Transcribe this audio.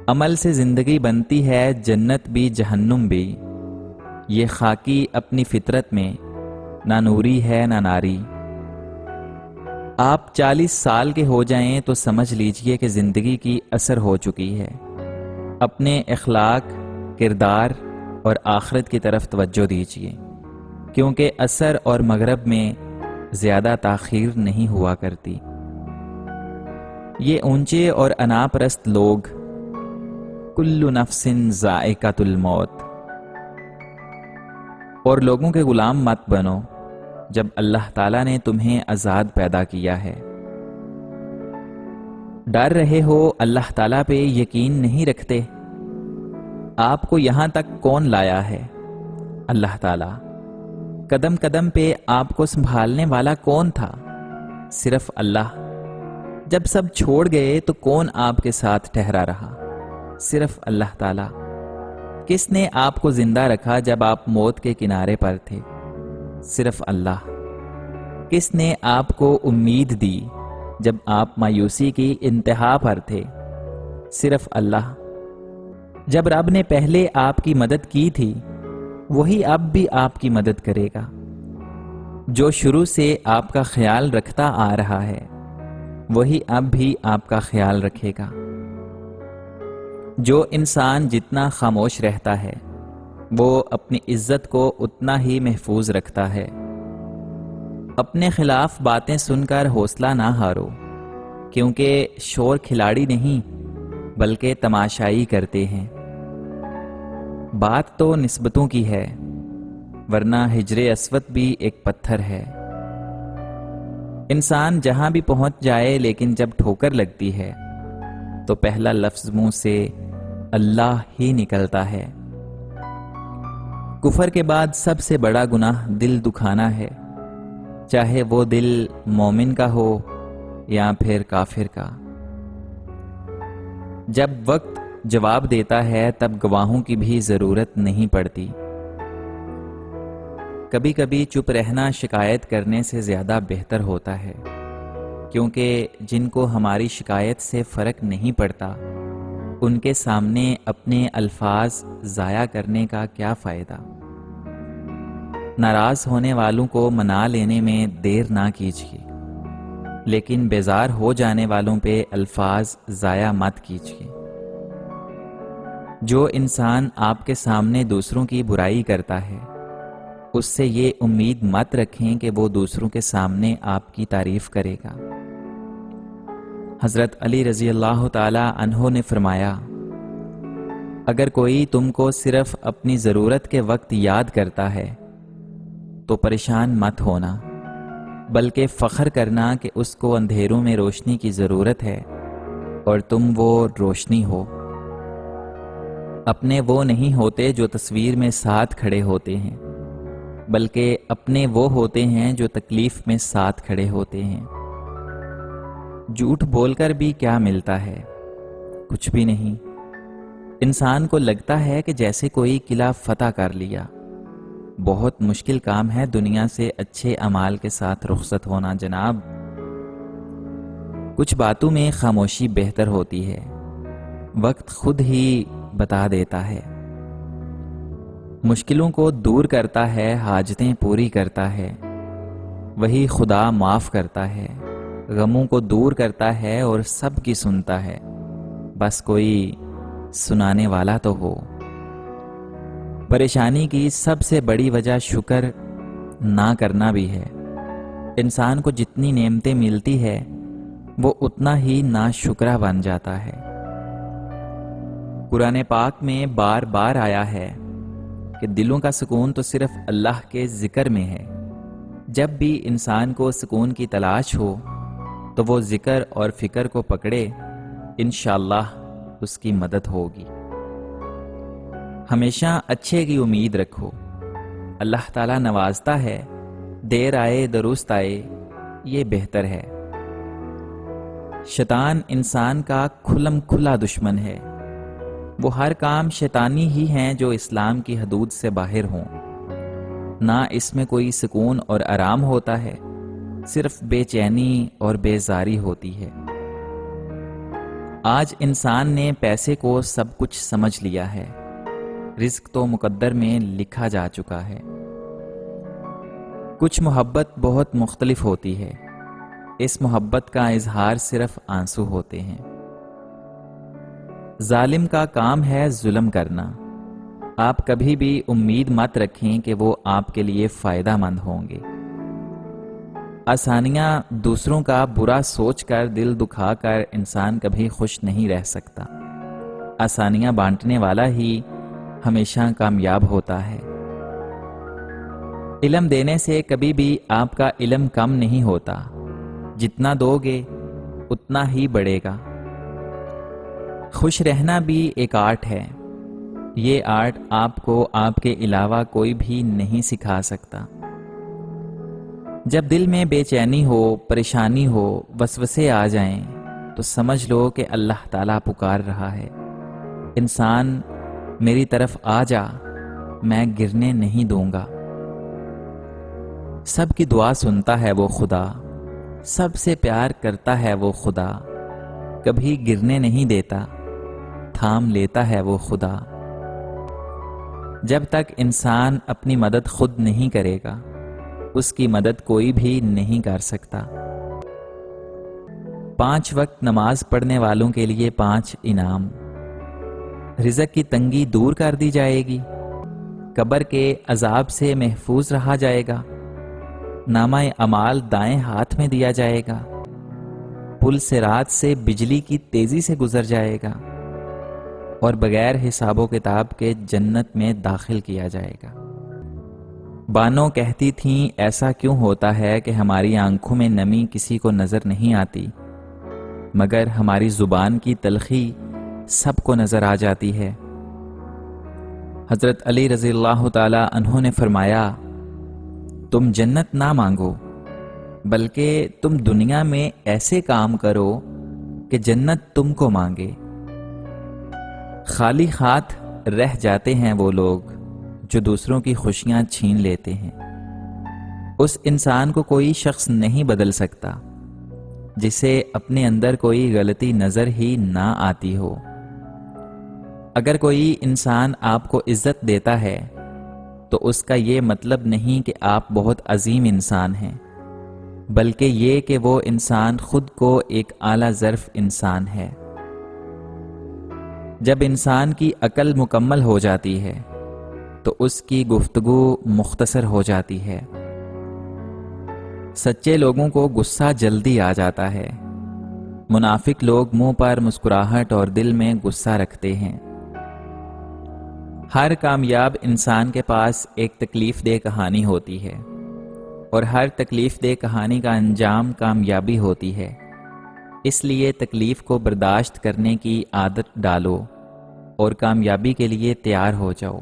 عمل سے زندگی بنتی ہے جنت بھی جہنم بھی، یہ خاکی اپنی فطرت میں، نہ نوری ہے نہ ناری۔ آپ 40 سال کے ہو جائیں تو سمجھ لیجئے کہ زندگی کی اثر ہو چکی ہے۔ اپنے اخلاق، کردار اور آخرت کی طرف توجہ دیجئے، کیونکہ اثر اور مغرب میں زیادہ تاخیر نہیں ہوا کرتی۔ یہ اونچے اور انا پرست لوگ کل نفس ذائقۃ الموت، اور لوگوں کے غلام مت بنو جب اللہ تعالیٰ نے تمہیں آزاد پیدا کیا ہے۔ ڈر رہے ہو، اللہ تعالیٰ پہ یقین نہیں رکھتے؟ آپ کو یہاں تک کون لایا ہے؟ اللہ تعالیٰ۔ قدم قدم پہ آپ کو سنبھالنے والا کون تھا؟ صرف اللہ۔ جب سب چھوڑ گئے تو کون آپ کے ساتھ ٹھہرا رہا؟ صرف اللہ تعالیٰ۔ کس نے آپ کو زندہ رکھا جب آپ موت کے کنارے پر تھے؟ صرف اللہ۔ کس نے آپ کو امید دی جب آپ مایوسی کی انتہا پر تھے؟ صرف اللہ۔ جب رب نے پہلے آپ کی مدد کی تھی، وہی اب بھی آپ کی مدد کرے گا۔ جو شروع سے آپ کا خیال رکھتا آ رہا ہے، وہی اب بھی آپ کا خیال رکھے گا۔ جو انسان جتنا خاموش رہتا ہے، وہ اپنی عزت کو اتنا ہی محفوظ رکھتا ہے۔ اپنے خلاف باتیں سن کر حوصلہ نہ ہارو، کیونکہ شور کھلاڑی نہیں بلکہ تماشائی کرتے ہیں۔ بات تو نسبتوں کی ہے، ورنہ حجر اسود بھی ایک پتھر ہے۔ انسان جہاں بھی پہنچ جائے، لیکن جب ٹھوکر لگتی ہے تو پہلا لفظ منہ سے اللہ ہی نکلتا ہے۔ کفر کے بعد سب سے بڑا گناہ دل دکھانا ہے، چاہے وہ دل مومن کا ہو یا پھر کافر کا۔ جب وقت جواب دیتا ہے تب گواہوں کی بھی ضرورت نہیں پڑتی۔ کبھی کبھی چپ رہنا شکایت کرنے سے زیادہ بہتر ہوتا ہے، کیونکہ جن کو ہماری شکایت سے فرق نہیں پڑتا، ان کے سامنے اپنے الفاظ ضائع کرنے کا کیا فائدہ۔ ناراض ہونے والوں کو منا لینے میں دیر نہ کیجیے، لیکن بیزار ہو جانے والوں پہ الفاظ ضائع مت کیجیے۔ جو انسان آپ کے سامنے دوسروں کی برائی کرتا ہے، اس سے یہ امید مت رکھیں کہ وہ دوسروں کے سامنے آپ کی تعریف کرے گا۔ حضرت علی رضی اللہ تعالی عنہ نے فرمایا، اگر کوئی تم کو صرف اپنی ضرورت کے وقت یاد کرتا ہے تو پریشان مت ہونا، بلکہ فخر کرنا کہ اس کو اندھیروں میں روشنی کی ضرورت ہے اور تم وہ روشنی ہو۔ اپنے وہ نہیں ہوتے جو تصویر میں ساتھ کھڑے ہوتے ہیں، بلکہ اپنے وہ ہوتے ہیں جو تکلیف میں ساتھ کھڑے ہوتے ہیں۔ جھوٹ بول کر بھی کیا ملتا ہے؟ کچھ بھی نہیں۔ انسان کو لگتا ہے کہ جیسے کوئی قلعہ فتح کر لیا۔ بہت مشکل کام ہے دنیا سے اچھے اعمال کے ساتھ رخصت ہونا جناب۔ کچھ باتوں میں خاموشی بہتر ہوتی ہے، وقت خود ہی بتا دیتا ہے۔ مشکلوں کو دور کرتا ہے، حاجتیں پوری کرتا ہے، وہی خدا معاف کرتا ہے۔ غموں کو دور کرتا ہے اور سب کی سنتا ہے، بس کوئی سنانے والا تو ہو۔ پریشانی کی سب سے بڑی وجہ شکر نہ کرنا بھی ہے۔ انسان کو جتنی نعمتیں ملتی ہے، وہ اتنا ہی ناشکرا بن جاتا ہے۔ قرآن پاک میں بار بار آیا ہے کہ دلوں کا سکون تو صرف اللہ کے ذکر میں ہے۔ جب بھی انسان کو سکون کی تلاش ہو تو وہ ذکر اور فکر کو پکڑے، انشاءاللہ اس کی مدد ہوگی۔ ہمیشہ اچھے کی امید رکھو، اللہ تعالیٰ نوازتا ہے، دیر آئے درست آئے، یہ بہتر ہے۔ شیطان انسان کا کھلم کھلا دشمن ہے۔ وہ ہر کام شیطانی ہی ہیں جو اسلام کی حدود سے باہر ہوں۔ نہ اس میں کوئی سکون اور آرام ہوتا ہے، صرف بے چینی اور بیزاری ہوتی ہے۔ آج انسان نے پیسے کو سب کچھ سمجھ لیا ہے، رزق تو مقدر میں لکھا جا چکا ہے۔ کچھ محبت بہت مختلف ہوتی ہے، اس محبت کا اظہار صرف آنسو ہوتے ہیں۔ ظالم کا کام ہے ظلم کرنا، آپ کبھی بھی امید مت رکھیں کہ وہ آپ کے لیے فائدہ مند ہوں گے۔ آسانیاں دوسروں کا برا سوچ کر دل دکھا کر انسان کبھی خوش نہیں رہ سکتا۔ آسانیاں بانٹنے والا ہی ہمیشہ کامیاب ہوتا ہے۔ علم دینے سے کبھی بھی آپ کا علم کم نہیں ہوتا، جتنا دو گے اتنا ہی بڑھے گا۔ خوش رہنا بھی ایک آرٹ ہے، یہ آرٹ آپ کو آپ کے علاوہ کوئی بھی نہیں سکھا سکتا۔ جب دل میں بے چینی ہو، پریشانی ہو، وسوسے آ جائیں تو سمجھ لو کہ اللہ تعالیٰ پکار رہا ہے، انسان میری طرف آ جا، میں گرنے نہیں دوں گا۔ سب کی دعا سنتا ہے وہ خدا، سب سے پیار کرتا ہے وہ خدا، کبھی گرنے نہیں دیتا، تھام لیتا ہے وہ خدا۔ جب تک انسان اپنی مدد خود نہیں کرے گا، اس کی مدد کوئی بھی نہیں کر سکتا۔ 5 وقت نماز پڑھنے والوں کے لیے 5 انعام۔ رزق کی تنگی دور کر دی جائے گی، قبر کے عذاب سے محفوظ رہا جائے گا، نامہ اعمال دائیں ہاتھ میں دیا جائے گا، پل صراط سے بجلی کی تیزی سے گزر جائے گا، اور بغیر حساب و کتاب کے جنت میں داخل کیا جائے گا۔ بانو کہتی تھیں ایسا کیوں ہوتا ہے کہ ہماری آنکھوں میں نمی کسی کو نظر نہیں آتی، مگر ہماری زبان کی تلخی سب کو نظر آ جاتی ہے۔ حضرت علی رضی اللہ تعالی عنہ نے فرمایا، تم جنت نہ مانگو، بلکہ تم دنیا میں ایسے کام کرو کہ جنت تم کو مانگے۔ خالی ہاتھ رہ جاتے ہیں وہ لوگ جو دوسروں کی خوشیاں چھین لیتے ہیں۔ اس انسان کو کوئی شخص نہیں بدل سکتا جسے اپنے اندر کوئی غلطی نظر ہی نہ آتی ہو۔ اگر کوئی انسان آپ کو عزت دیتا ہے تو اس کا یہ مطلب نہیں کہ آپ بہت عظیم انسان ہیں، بلکہ یہ کہ وہ انسان خود کو ایک اعلیٰ ظرف انسان ہے۔ جب انسان کی عقل مکمل ہو جاتی ہے تو اس کی گفتگو مختصر ہو جاتی ہے۔ سچے لوگوں کو غصہ جلدی آ جاتا ہے، منافق لوگ منہ پر مسکراہٹ اور دل میں غصہ رکھتے ہیں۔ ہر کامیاب انسان کے پاس ایک تکلیف دہ کہانی ہوتی ہے، اور ہر تکلیف دہ کہانی کا انجام کامیابی ہوتی ہے۔ اس لیے تکلیف کو برداشت کرنے کی عادت ڈالو اور کامیابی کے لیے تیار ہو جاؤ۔